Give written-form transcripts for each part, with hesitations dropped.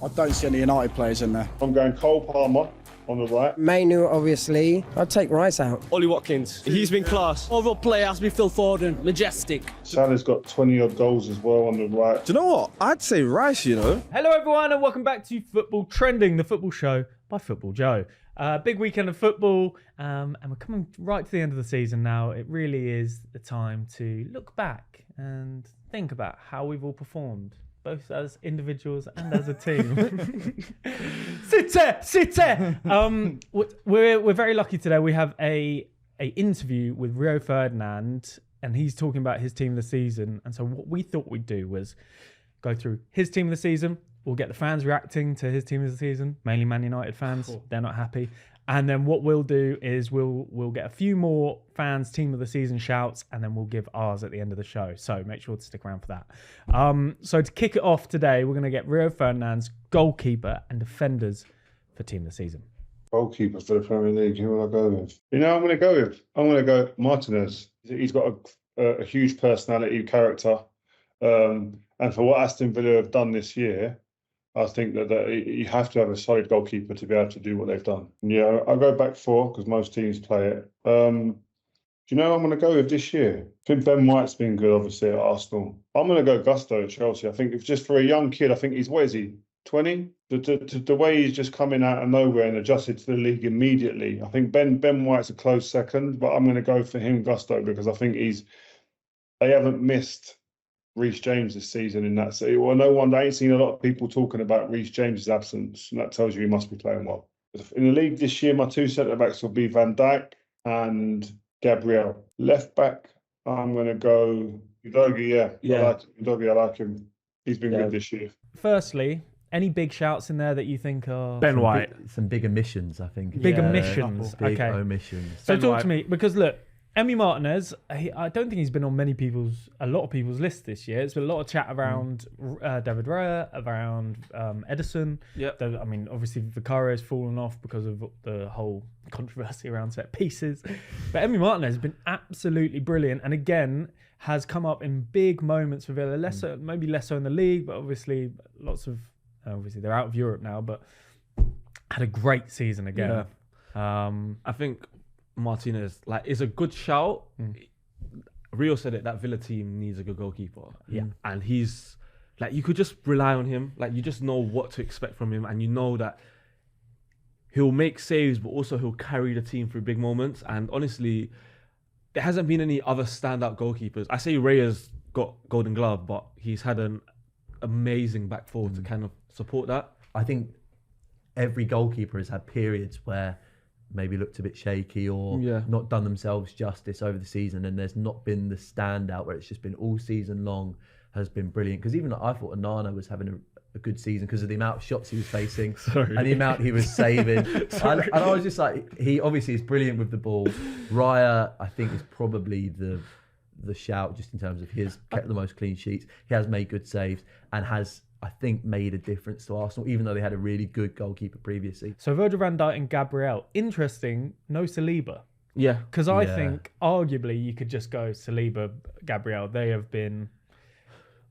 I don't see any United players in there. I'm going Cole Palmer on the right. Mainu, obviously. I'd take Rice out. Ollie Watkins, he's been class. Overall player has to be Phil Foden, majestic. Salah's got 20 odd goals as well on the right. Do you know what? I'd say Rice, you know. Hello everyone and welcome back to Football Trending, the football show by Football Joe. Big weekend of football and we're coming right to the end of the season now. It really is the time to look back and think about how we've all performed, both as individuals and as a team. City! We're very lucky today. We have a interview with Rio Ferdinand and he's talking about his team of the season. And so what we thought we'd do was go through his team of the season. We'll get the fans reacting to his team of the season, mainly Man United fans. Cool. They're not happy. And then what we'll do is we'll get a few more fans' team of the season shouts, and then we'll give ours at the end of the show. So make sure to stick around for that. So to kick it off today, we're going to get Rio Ferdinand's goalkeeper and defenders for team of the season. Goalkeeper for the Premier League, who will I go with? You know, I'm going to go Martinez. He's got a huge personality, character. And for what Aston Villa have done this year, I think that you have to have a solid goalkeeper to be able to do what they've done. Yeah, I'll go back four because most teams play it. Do you know what I'm going to go with this year? I think Ben White's been good, obviously, at Arsenal. I'm going to go Gusto at Chelsea. I think if just for a young kid, I think he's, what is he, 20? The way he's just coming out of nowhere and adjusted to the league immediately. I think Ben White's a close second, but I'm going to go for him, Gusto, because I think they haven't missed Reece James this season in that city. Well, I ain't seen a lot of people talking about Reece James' absence, and that tells you he must be playing well. In the league this year, my two centre-backs will be Van Dijk and Gabriel. Left back, I'm going to go Udogie, yeah. I like him. He's been good this year. Firstly, any big shouts in there that you think are... Ben White. Some big omissions, I think. Big omissions. Big omissions. So talk to me, because look, Emi Martinez, I don't think he's been on a lot of people's list this year. It's been a lot of chat around David Raya, around Edison. Yep. I mean, obviously Vicario's fallen off because of the whole controversy around set pieces. But Emi Martinez has been absolutely brilliant, and again has come up in big moments for Villa. Maybe less so in the league, but obviously obviously they're out of Europe now. But had a great season again. Yeah. I think Martinez is a good shout. Rio said it, that Villa team needs a good goalkeeper. Yeah. And he's you could just rely on him. You just know what to expect from him, and you know that he'll make saves, but also he'll carry the team through big moments. And honestly, there hasn't been any other standout goalkeepers. I say Raya's got Golden Glove, but he's had an amazing back four to kind of support that. I think every goalkeeper has had periods where maybe looked a bit shaky or not done themselves justice over the season, and there's not been the standout where it's just been all season long has been brilliant. Because even I thought Onana was having a good season because of the amount of shots he was facing and the amount he was saving. and I was just like, he obviously is brilliant with the ball. Raya, I think, is probably the shout just in terms of his kept the most clean sheets. He has made good saves and has, I think, made a difference to Arsenal, even though they had a really good goalkeeper previously. So Virgil van Dijk and Gabriel, interesting, no Saliba. Yeah. Because I think, arguably, you could just go Saliba, Gabriel. They have been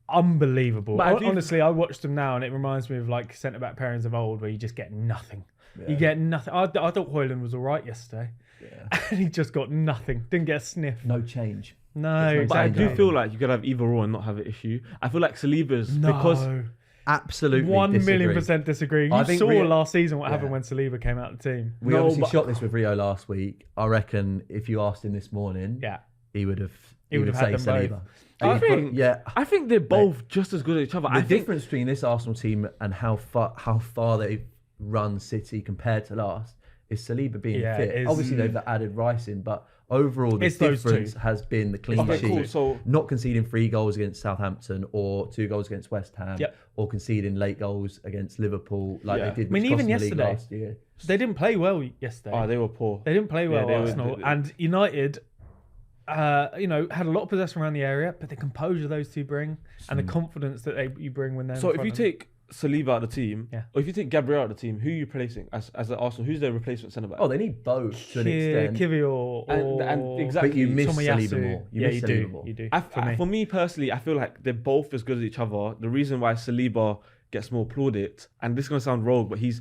unbelievable. But honestly, I watched them now and it reminds me of centre-back pairings of old where you just get nothing. Yeah. You get nothing. I thought Haaland was all right yesterday. Yeah. And he just got nothing. Didn't get a sniff. No change. No, exactly. But I do feel like you could have either or and not have an issue. I feel like Saliba's because... Absolutely 1,000,000% disagree. You saw last season what happened when Saliba came out of the team. We obviously shot this with Rio last week. I reckon if you asked him this morning, he would say Saliba. I think they're both just as good at each other. The difference between this Arsenal team and how far they've run City compared to last is Saliba being fit. Obviously, they've added Rice in, but overall, the difference has been the clean sheet. Cool. So, not conceding 3 goals against Southampton or 2 goals against West Ham or conceding late goals against Liverpool they did. Even yesterday, last year. They didn't play well yesterday. Oh, they were poor. They didn't play well, Arsenal. And United, had a lot of possession around the area, but the composure those two bring and the confidence that you bring when they're So if you take Saliba out of the team, or if you take Gabriel out of the team, who are you replacing as the Arsenal? Who's their replacement centre back? Oh, they need both to an extent. Kiwior and exactly. But you miss Tomiyasu. Saliba more. You do. For me personally, I feel like they're both as good as each other. The reason why Saliba gets more plaudits. And this is gonna sound rogue, but he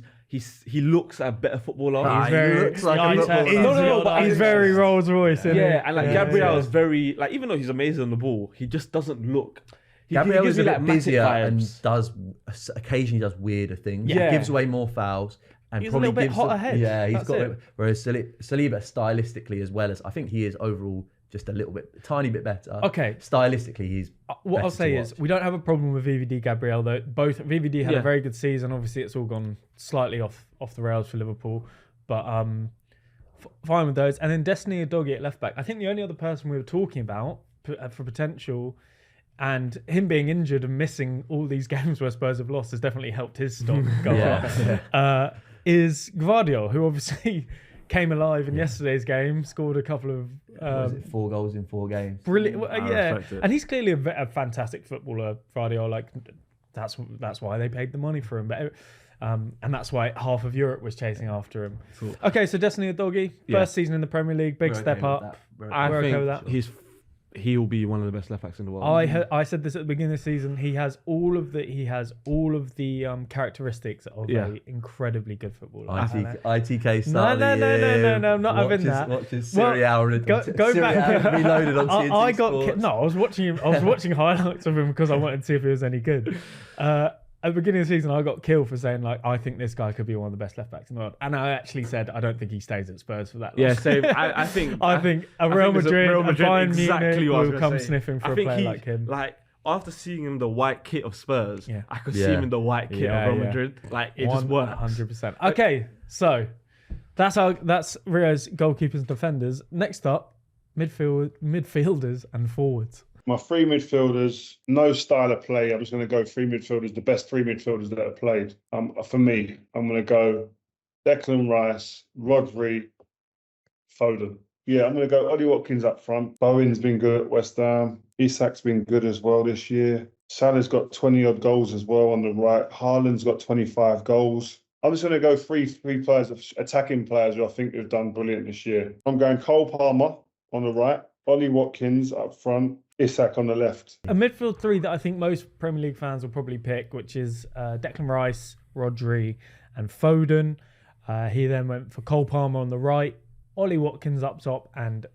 looks a better footballer. He's very, looks like a footballer. but he's very Rolls Royce. Isn't he? and like Gabriel is very like, even though he's amazing on the ball, he just doesn't look. Gabriel gives is a me, bit like, Matic busier and vibes. occasionally does weirder things. Yeah. Gives away more fouls. And He's a probably little bit gives hot ahead. Yeah, he's That's got. it. Whereas Saliba stylistically, as well as I think he is overall just a tiny bit better. Okay. Stylistically, he's. What I'll better say to is watch. we don't have a problem with VVD Gabriel though. Both VVD had a very good season. Obviously, it's all gone slightly off the rails for Liverpool, but fine with those. And then Destiny Udogie at left back. I think the only other person we were talking about for potential, and him being injured and missing all these games where Spurs have lost has definitely helped his stock go up. Is Gvardiol, who obviously came alive in yesterday's game, scored a couple of Was it 4 goals in 4 games? brilliant. respect it. And he's clearly a fantastic footballer, Gvardiol. Like that's why they paid the money for him. But and that's why half of Europe was chasing after him. Okay, so Destiny Udogie, first season in the Premier League, big step up. I We're okay think with that. he'll be one of the best left backs in the world. I said this at the beginning of the season. He has all of the characteristics of an incredibly good footballer. ITK style. No, I'm not having that. Watches Well, Serie A and go back. reloaded on TNT I got Sports. no. I was watching highlights of him because I wanted to see if he was any good. At the beginning of the season, I got killed for saying like I think this guy could be one of the best left backs in the world, and I actually said I don't think he stays at Spurs for that long. Yeah, same. I think Real Madrid and Bayern exactly Munich what I was will gonna come say. sniffing for a player like him. Like after seeing him in the white kit of Spurs, Yeah. I could see him in the white kit of Real Madrid. Like it just works. 100%. Okay, so that's Rio's goalkeepers and defenders. Next up, midfielders and forwards. My 3 midfielders, no style of play. I'm just going to go 3 midfielders, the best 3 midfielders that have played. For me, I'm going to go Declan Rice, Rodri, Foden. Yeah, I'm going to go Ollie Watkins up front. Bowen's been good at West Ham. Isak's been good as well this year. Salah's got 20-odd goals as well on the right. Haaland's got 25 goals. I'm just going to go three players, attacking players who I think have done brilliant this year. I'm going Cole Palmer on the right, Ollie Watkins up front, Isak on the left. A midfield 3 that I think most Premier League fans will probably pick, which is Declan Rice, Rodri, and Foden. He then went for Cole Palmer on the right, Ollie Watkins up top, and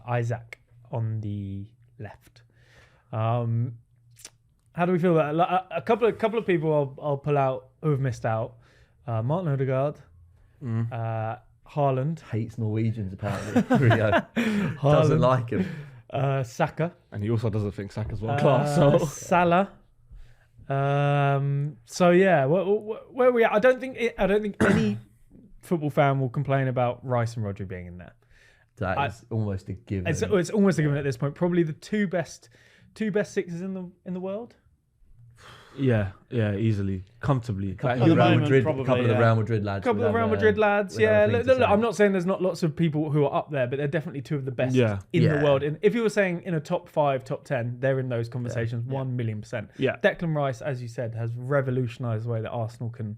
Isaac on the left. How do we feel about it? A couple of people I'll pull out who have missed out. Martin Odegaard, Haaland, Hates Norwegians apparently. Rio. Doesn't like him. Saka, And he also doesn't think Saka's world class. So Salah. So yeah, where are we at? I don't think any football fan will complain about Rice and Rodri being in there. That is almost a given. It's almost a given at this point. Probably the two best sixes in the world. yeah, easily, comfortably. A couple At the of Real moment, Madrid, probably, couple of the Real Madrid lads. Couple would of Real have, Madrid lads, would have yeah. a thing to Look, say. I'm not saying there's not lots of people who are up there, but they're definitely 2 of the best in the world. And if you were saying in a top 5, top 10, they're in those conversations 1,000,000%. Yeah. Declan Rice, as you said, has revolutionised the way that Arsenal can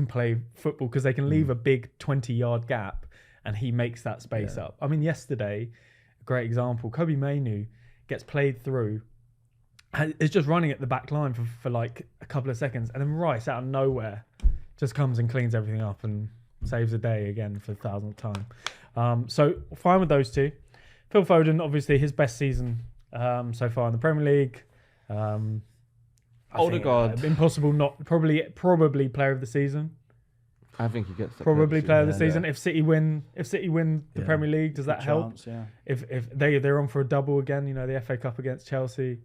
play football because they can leave a big 20-yard gap and he makes that space up. I mean, yesterday, a great example, Kobe Mainoo gets played through. It's just running at the back line for like a couple of seconds, and then Rice out of nowhere just comes and cleans everything up and saves the day again for the 1,000th time. So fine with those 2. Phil Foden, obviously his best season so far in the Premier League. Odegaard, impossible not probably player of the season. I think he gets that Probably player of the Yeah, season. If City win the Premier League, does that help? Chance, yeah. If they're on for a double again, the FA Cup against Chelsea.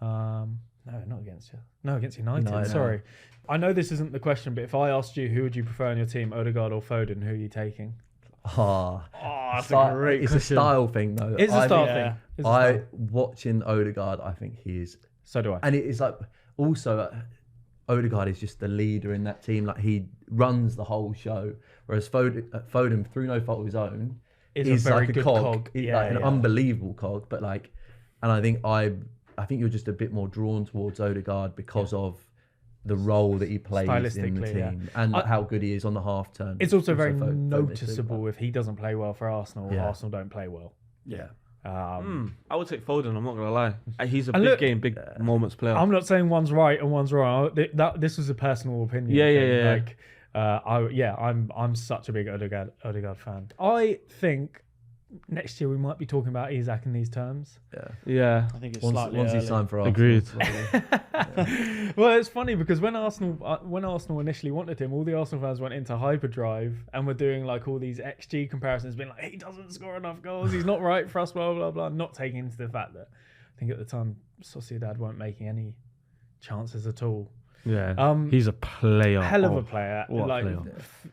No, not against Chelsea. No, against United. Sorry. I know this isn't the question, but if I asked you who would you prefer on your team, Odegaard or Foden, who are you taking? That's a great It's question. a style thing, though. It's a style yeah. thing. It's a style. Watching Odegaard, I think he is. So do I. And it is like also Odegaard is just the leader in that team. Like he runs the whole show, whereas Foden through no fault of his own, Is is a very like a good cog. cog. He's Yeah, like an yeah. unbelievable cog. But like, and I think you're just a bit more drawn towards Odegaard because of the role that he plays in the Stylistically, team and how good he is on the half turn. It's also very Foden is noticeable if he doesn't play well for Arsenal or Yeah. Arsenal don't play well. Yeah. I would take Foden. I'm not gonna lie. He's a big moments player. I'm not saying one's right and one's wrong. This was a personal opinion. Yeah. Like, I'm such a big Odegaard fan. I think next year we might be talking about Isak in these terms. Yeah. I think it's Once slightly he early. signed for Arsenal. Agreed. Well, it's funny because when Arsenal initially wanted him, all the Arsenal fans went into hyperdrive and were doing like all these XG comparisons, being like, he doesn't score enough goals, he's not right for us, blah blah blah, not taking into the fact that I think at the time Sociedad weren't making any chances at all. Yeah. He's a player. Hell of a player. What like player.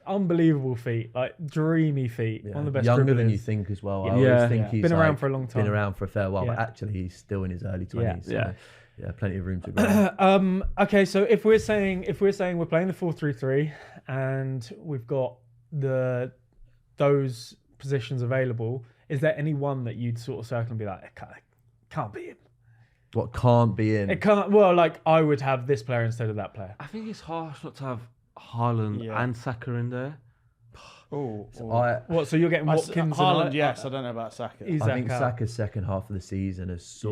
Unbelievable feet, like dreamy feet. Yeah. One of the best Younger than dribblers. you think as well. I Yeah. always think he's Been around for a long time. Been around for a fair while, Yeah. but actually he's still in his early 20s. Yeah. So, plenty of room to grow. Okay, so if we're saying we're playing the 4-3-3 and we've got those positions available, is there any one that you'd sort of circle and be like, it can't be him? What can't be in? It can't. Well, like I would have this player instead of that player. I think it's harsh not to have Haaland and Saka in there. What? So you're getting Watkins? Haaland, and yes. I don't know about Saka. I think Saka's second half of the season is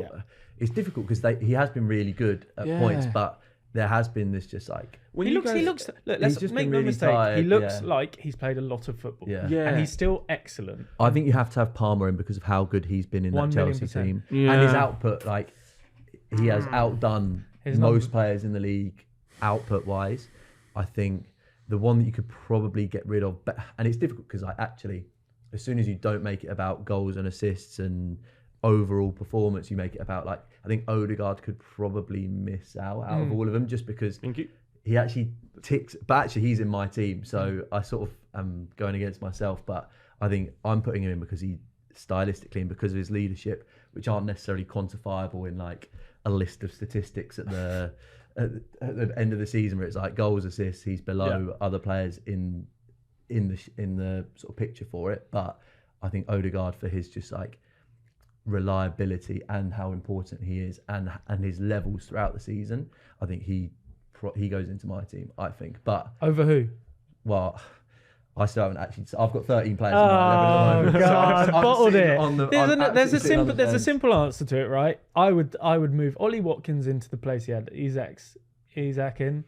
it's difficult because he has been really good at points, but there has been this just like He looks. Look, let's just make been no really mistake. tired, He looks like he's played a lot of football. Yeah. And he's still excellent. I think you have to have Palmer in because of how good he's been in that Chelsea 1,000,000%. team Yeah. and his output. Like he has outdone His most players in the league output wise. I think the one that you could probably get rid of, and it's difficult because actually, as soon as you don't make it about goals and assists and overall performance, you make it about like I think Odegaard could probably miss out of all of them just because he actually ticks. But actually, he's in my team, so I sort of am going against myself. But I think I'm putting him in because he stylistically and because of his leadership, which aren't necessarily quantifiable in like a list of statistics at the end of the season where it's like goals, assists. He's below other players in the sort of picture for it. But I think Odegaard for his just like reliability and how important he is and his levels throughout the season, I think he goes into my team. I think, but Over who? well. I still haven't actually. I've got 13 players. In my 11 at the moment. God, I'm bottled sitting it. There's a fence. simple answer to it, right? I would move Ollie Watkins into the place he had Isak in.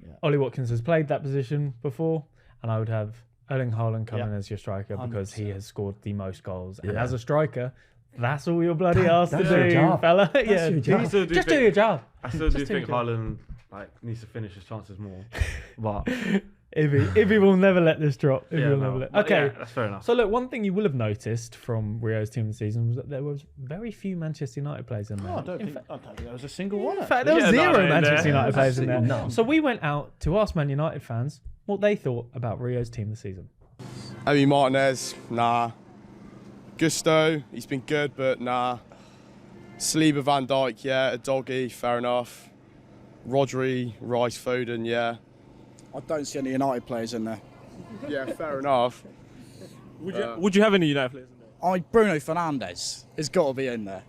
Yeah. Ollie Watkins has played that position before, and I would have Erling Haaland come in as your striker because he has scored the most goals. And as a striker, that's all you're bloody asked to your do, job. fella. That's your job. Just do your job. I still do think Haaland needs to finish his chances more. But If he will never let this drop. Okay, that's fair enough. So look, one thing you will have noticed from Rio's team this season was that there was very few Manchester United players in there. I don't think there was a single one. In fact, there was zero Manchester United players in there. None. So we went out to ask Man United fans what they thought about Rio's team this season. Emi Martinez, nah. Gusto, he's been good, but nah. Saliba, Van Dijk, yeah. A doggy, fair enough. Rodri, Rice, Foden, yeah. I don't see any United players in there. Yeah, fair enough. Would you have any United players in there? Bruno Fernandes has got to be in there.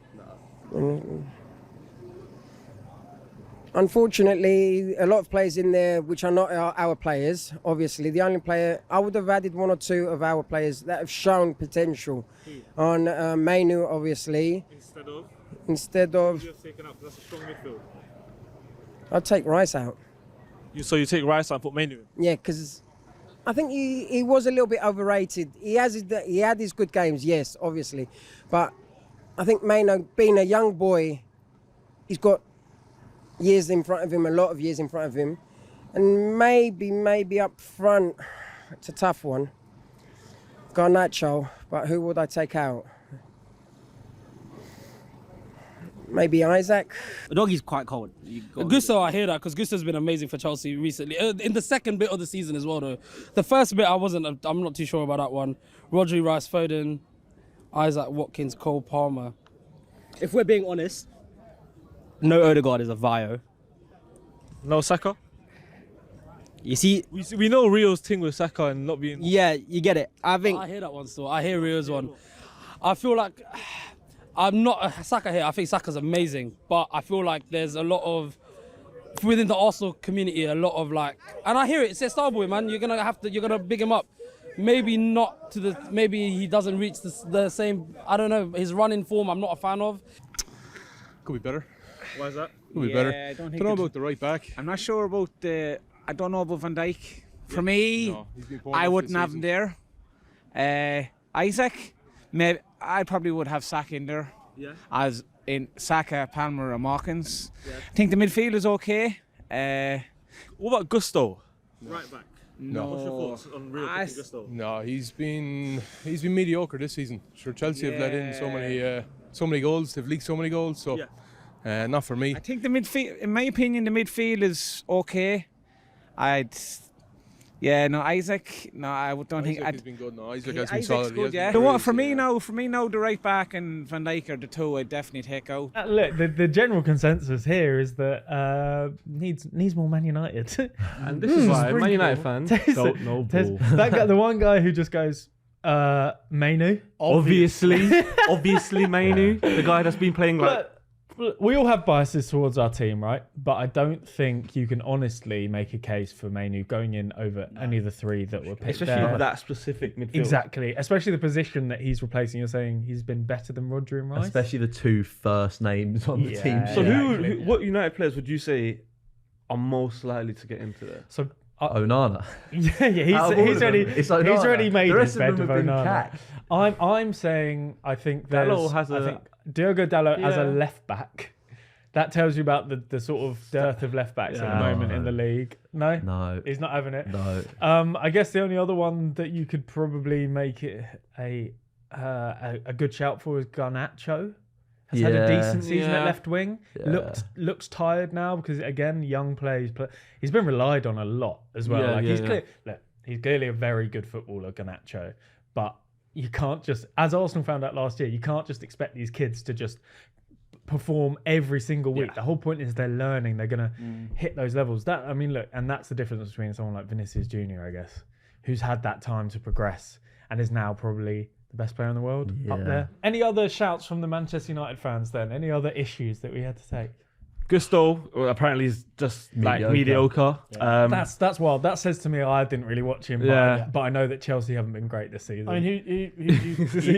Unfortunately, a lot of players in there which are not our players. Obviously, the only player I would have added one or two of our players that have shown potential. On Mainu, obviously. Instead of. Just taken up. That's a strong midfield. I'd take Rice out. So you take Rice and put Mainu in? Yeah, because I think he was a little bit overrated. He had his good games, yes, obviously, but I think Maino, being a young boy, he's got years in front of him, a lot of years in front of him, and maybe up front, it's a tough one. Garnacho, but who would I take out? Maybe Isaac. The doggy's quite cold. Gusto, I hear that because Gusto's been amazing for Chelsea recently. In the second bit of the season as well, though. The first bit, I'm not too sure about that one. Rodri, Rice, Foden, Isaac, Watkins, Cole, Palmer. If we're being honest, no Odegaard is a Vio. No Saka? You see, we know Rio's thing with Saka and not being... Yeah, you get it. I hear that one still. I hear Rio's one. I feel like... I'm not a Saka here. I think Saka's amazing, but I feel like there's a lot of within the Arsenal community, a lot of like, and I hear it. It's their star boy, man. You're gonna big him up. maybe not to the. Maybe he doesn't reach the same. I don't know. His running form, I'm not a fan of. Could be better. Why is that? Could be better. I don't Don't know about the right back. I'm not sure about the. I don't know about Van Dijk. For me, I wouldn't have him there. Isaac, maybe I probably would have Saka in there. Yeah. As in Saka, Palmer, and Mawkins. Yeah. I think the midfield is okay. What about Gusto? Right back. No. What's your thoughts on Rio Gusto? No, he's been mediocre this season. Sure, Chelsea have let in so many goals. They've leaked so many goals. So, not for me. I think the midfield, in my opinion, the midfield is okay. Isaac. No, I don't think. Isaac has been good. No, Isaac has been Isaac's solid. good, yeah. For me now, the right back and Van Dijk are the two I'd definitely take out. Look, the general consensus here is that needs more Man United. And this is why Man United fans don't know ball. That guy, the one guy who just goes, Mainu. Obviously Mainu, the guy that's been playing like. We all have biases towards our team, right? But I don't think you can honestly make a case for Mainu going in over any of the three that were picked. Especially that specific midfield. Exactly. Especially the position that he's replacing. You're saying he's been better than Rodri and Rice? Especially the two first names on the team. So what United players would you say are most likely to get into there? So Onana. He's already made his bed with Onana. I'm saying I think Diogo Dalot as a left back. That tells you about the sort of dearth of left backs at the moment in the league. No, he's not having it. No. I guess the only other one that you could probably make it a good shout for is Garnacho. Has had a decent season at left wing. Looks tired now because again, young players. He's been relied on a lot as well. He's clearly a very good footballer, Garnacho, but you can't just, as Arsenal found out last year, you can't just expect these kids to just perform every single week. The whole point is they're learning. They're gonna hit those levels. And that's the difference between someone like Vinicius Junior, I guess, who's had that time to progress and is now probably the best player in the world up there. Any other shouts from the Manchester United fans then? Any other issues that we had to take? Gusto apparently is just mediocre. Yeah. That's wild. That says to me I didn't really watch him, but I know that Chelsea haven't been great this season. I mean, who do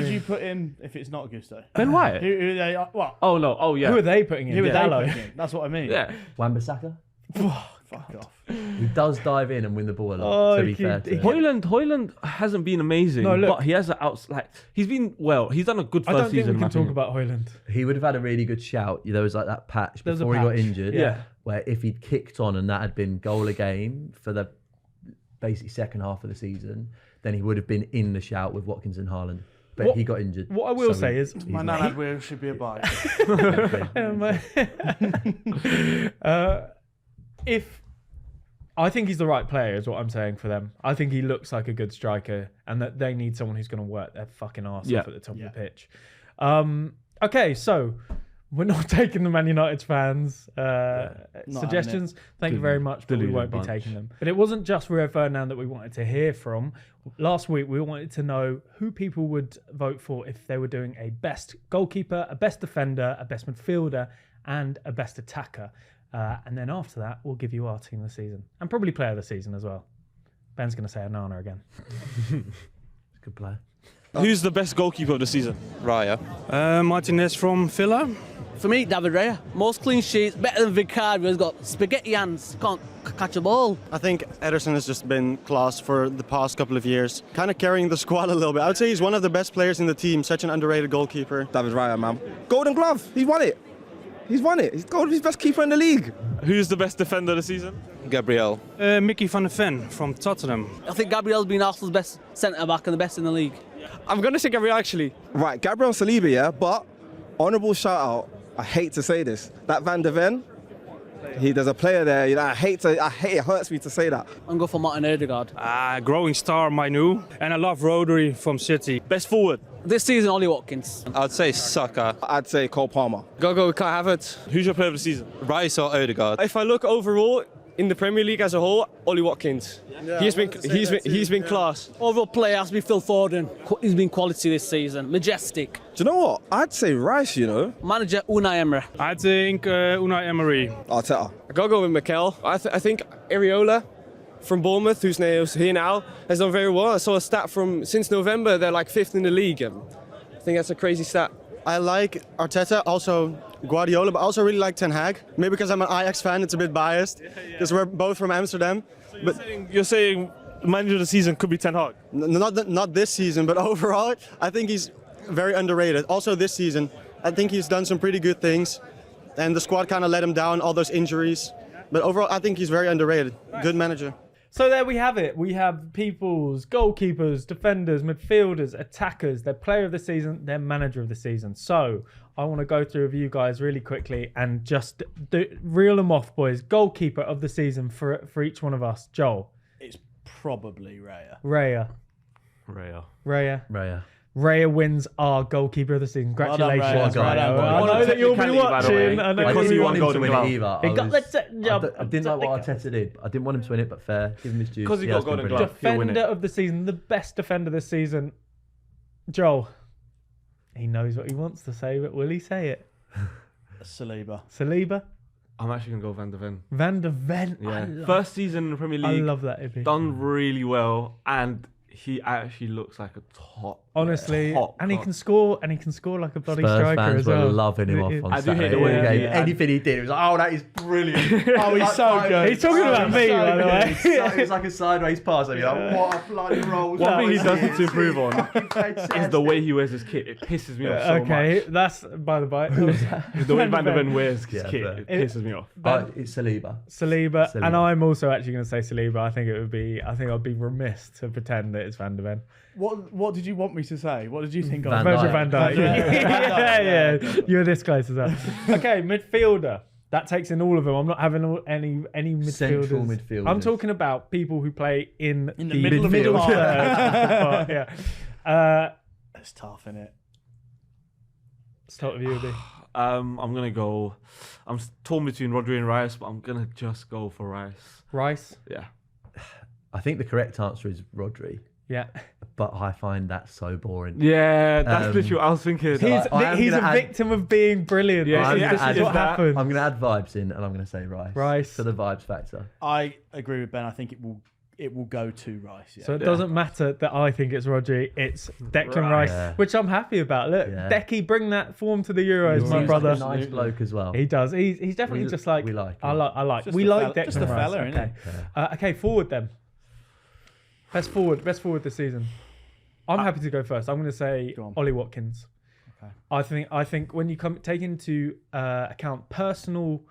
you put in if it's not Gusto? Ben White. Who are they? What? Oh no. Oh yeah. Who are they putting in? Who are they putting in? That's what I mean. Yeah. Wan-Bissaka. Fuck off. He does dive in and win the ball a lot. To be fair, Hoyland hasn't been amazing, but he has he's been He's done a good first season. I don't think we can talk about Hoyland. He would have had a really good shout. There was like that patch before he got injured, where if he'd kicked on and that had been goal a game for the basically second half of the season, then he would have been in the shout with Watkins and Haaland. But he got injured. What I will say is, my nan will should be a buy. I think he's the right player, is what I'm saying for them. I think he looks like a good striker, and that they need someone who's going to work their fucking arse off at the top of the pitch. Okay, so we're not taking the Man United fans' suggestions. Thank you very much, but we won't be taking them. But it wasn't just Rio Ferdinand that we wanted to hear from. Last week, we wanted to know who people would vote for if they were doing a best goalkeeper, a best defender, a best midfielder, and a best attacker. And then after that, we'll give you our team of the season and probably player of the season as well. Ben's going to say Onana again. Good player. Who's the best goalkeeper of the season? Raya. Martinez from Villa. For me, David Raya. Most clean sheets, better than Vicario. He's got spaghetti hands, can't catch a ball. I think Ederson has just been class for the past couple of years. Kind of carrying the squad a little bit. I would say he's one of the best players in the team, such an underrated goalkeeper. David Raya, man. Golden Glove, he won it. He's won it. He's the best keeper in the league. Who's the best defender of the season? Gabriel. Mickey van der Ven from Tottenham. I think Gabriel's been Arsenal's best centre-back and the best in the league. I'm going to say Gabriel, actually. Right, Gabriel Saliba, but honourable shout-out. I hate to say this. That Van der Ven, there's a player there. I hate it. Hurts me to say that. I'm going for Martin Odegaard. Growing star, Mainu. And I love Rodri from City. Best forward? This season, Ollie Watkins. I'd say Saka. I'd say Cole Palmer. Go, we can't have it. Who's your player of the season? Rice or Odegaard? If I look overall in the Premier League as a whole, Ollie Watkins. Yeah, he's been class. Overall player has to be Phil Foden. He's been quality this season. Majestic. Do you know what? I'd say Rice, Manager Unai Emery. I think Unai Emery. Arteta. I gotta go with Mikel. I think Areola from Bournemouth, who's here now, has done very well. I saw a stat from since November, they're like 5th in the league. I think that's a crazy stat. I like Arteta, also Guardiola, but I also really like Ten Hag. Maybe because I'm an Ajax fan, it's a bit biased, because we're both from Amsterdam. So you're saying manager of the season could be Ten Hag? Not this season, but overall, I think he's very underrated. Also this season, I think he's done some pretty good things, and the squad kind of let him down, all those injuries. But overall, I think he's very underrated. Good manager. So there we have it. We have people's goalkeepers, defenders, midfielders, attackers, their player of the season, their manager of the season. So I want to go through with you guys really quickly and just reel them off, boys. Goalkeeper of the season for each one of us. Joel. It's probably Raya. Raya. Raya wins our goalkeeper of the season. Congratulations, Well done, Raya. I know that you'll be watching. Because he won Golden Glove. I didn't like what Arteta Arteta did. I didn't want him to win it, but fair. Give him his due. Because he got Golden Glove. Defender of the season, the best defender this season. Joel. He knows what he wants to say, but will he say it? Saliba. I'm actually going to go Van de Ven. Van de Ven. Yeah. First season in the Premier League. I love that, Ibby. Done really well, and he actually looks like a top. Honestly, and he can score, like a bloody Spurs striker fans as well. were loving him off on I do hate Saturday. the way Game. he- Anything he did, it was like, oh, that is brilliant. Oh, he's so good. He's talking about me, by the way. It was like a sideways pass. I'd be like, what a bloody roll. One thing he does need to improve on is the way he wears his kit. It pisses me off so Okay, that's by the by. The way Van de Ven wears his kit, it pisses me off. It's Saliba. Saliba, and I'm also actually going to say Saliba. I think I'd be remiss to pretend that it's Van de Ven. What did you want me to say? What did you think of? Virgil van Dijk. Yeah. You're this close as well. Okay, midfielder. That takes in all of them. I'm not having any midfielders. Central midfielders. I'm talking about people who play in the middle third. Yeah. It's tough, isn't it? Start with you, Ibby. I'm gonna go. I'm torn between Rodri and Rice, but I'm gonna just go for Rice. Rice. Yeah. I think the correct answer is Rodri. Yeah. But I find that so boring. Yeah, that's literally what I was thinking. He's a victim of being brilliant. Yeah, this is what happens. I'm going to add vibes in, and I'm going to say Rice. For the vibes factor. I agree with Ben. I think it will go to Rice. Yeah. So it doesn't matter that I think it's Rodri. It's Declan Rice, which I'm happy about. Look, Decky, bring that form to the Euros, my brother. He's a nice bloke as well. He does. He's definitely just like we like. I like. We like Declan just a Rice. fella, Okay. Okay, forward then. Best forward this season. I'm happy to go first. I'm going to say Ollie Watkins. Okay. I think when you take into account personal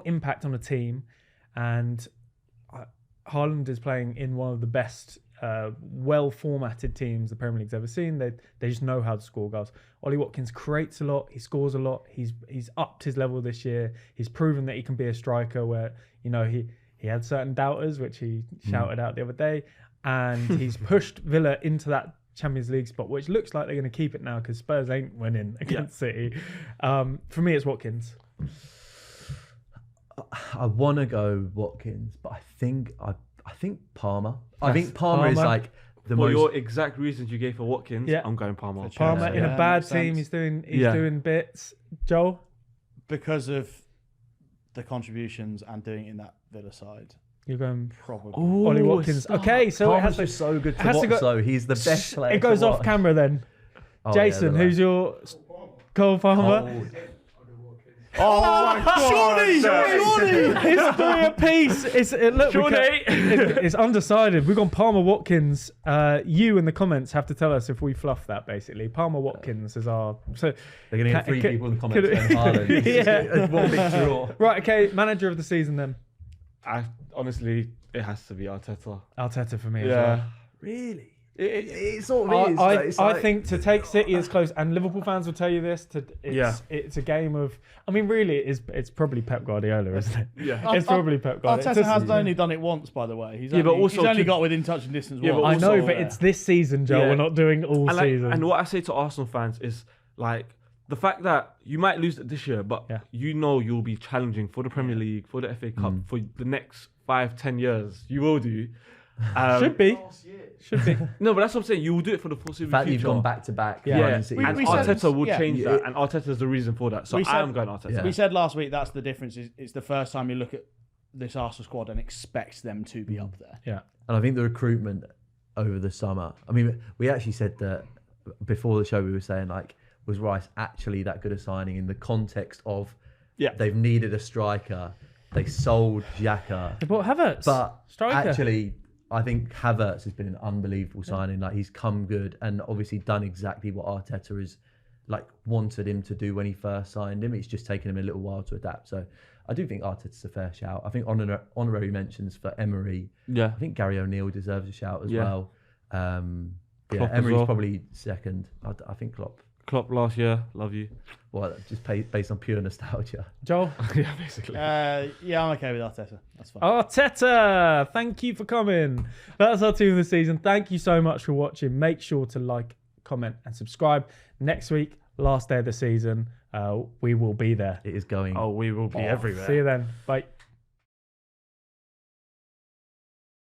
impact on a team, and Haaland is playing in one of the best, well-formatted teams the Premier League's ever seen. They just know how to score goals. Ollie Watkins creates a lot. He scores a lot. He's upped his level this year. He's proven that he can be a striker. Where he had certain doubters, which he shouted out the other day. And he's pushed Villa into that Champions League spot, which looks like they're going to keep it now because Spurs ain't winning against City. For me, it's Watkins. I want to go Watkins, but I think Palmer. I think Palmer is like the most. For your exact reasons you gave for Watkins, I'm going Palmer. Palmer in a bad team, he's doing bits. Joel? Because of the contributions and doing it in that Villa side. You're going probably Ollie Watkins. Okay, so Palmer's just so good to watch. So he's the best player. It goes to off watch. camera then. Jason, who's your Cole Palmer? Oh my God! Surely! It's 3 apiece. It's undecided. We've gone Palmer Watkins. You in the comments have to tell us if we fluff that. Basically, Palmer Watkins is our. So they're going to get 3 people in the comments saying Haaland. Yeah, one big draw. Right. Okay. Manager of the season then. Honestly, it has to be Arteta. Arteta for me as well. Really? It sort of is. I think to take City as close, and Liverpool fans will tell you this. It's a game of. I mean, really, it's probably Pep Guardiola, isn't it? Yeah, it's probably Pep Guardiola. Arteta has only done it once, by the way. He's only got within touching distance. Yeah, once. I know, but it's this season, Joe. We're not doing all season. And what I say to Arsenal fans is like the fact that you might lose it this year, but you'll be challenging for the Premier League, for the FA Cup, for the next 5-10 years. You will do. Should be. No, but that's what I'm saying. You will do it for the foreseeable The fact future. you've gone back to back. And Arteta will change that, and Arteta is the reason for that. So I'm going Arteta. We said last week that's the difference. It's the first time you look at this Arsenal squad and expect them to be up there. Yeah. And I think the recruitment over the summer, I mean, we actually said that before the show, we were saying, like, was Rice actually that good a signing in the context of they've needed a striker, they sold Xhaka. They bought Havertz. But striker. actually, I think Havertz has been an unbelievable signing. Like, he's come good and obviously done exactly what Arteta has wanted him to do when he first signed him. It's just taken him a little while to adapt. So I do think Arteta's a fair shout. I think honorary mentions for Emery. Yeah. I think Gary O'Neill deserves a shout as well. Klopp as Emery's well. probably second. I think Klopp. Klopp last year, love you. Well, just based on pure nostalgia. Joel? Yeah, basically. Yeah, I'm okay with Arteta. That's fine. Arteta, thank you for coming. That's our team of the season. Thank you so much for watching. Make sure to like, comment, and subscribe. Next week, last day of the season, we will be there. It is going. Oh, we will be everywhere. See you then. Bye.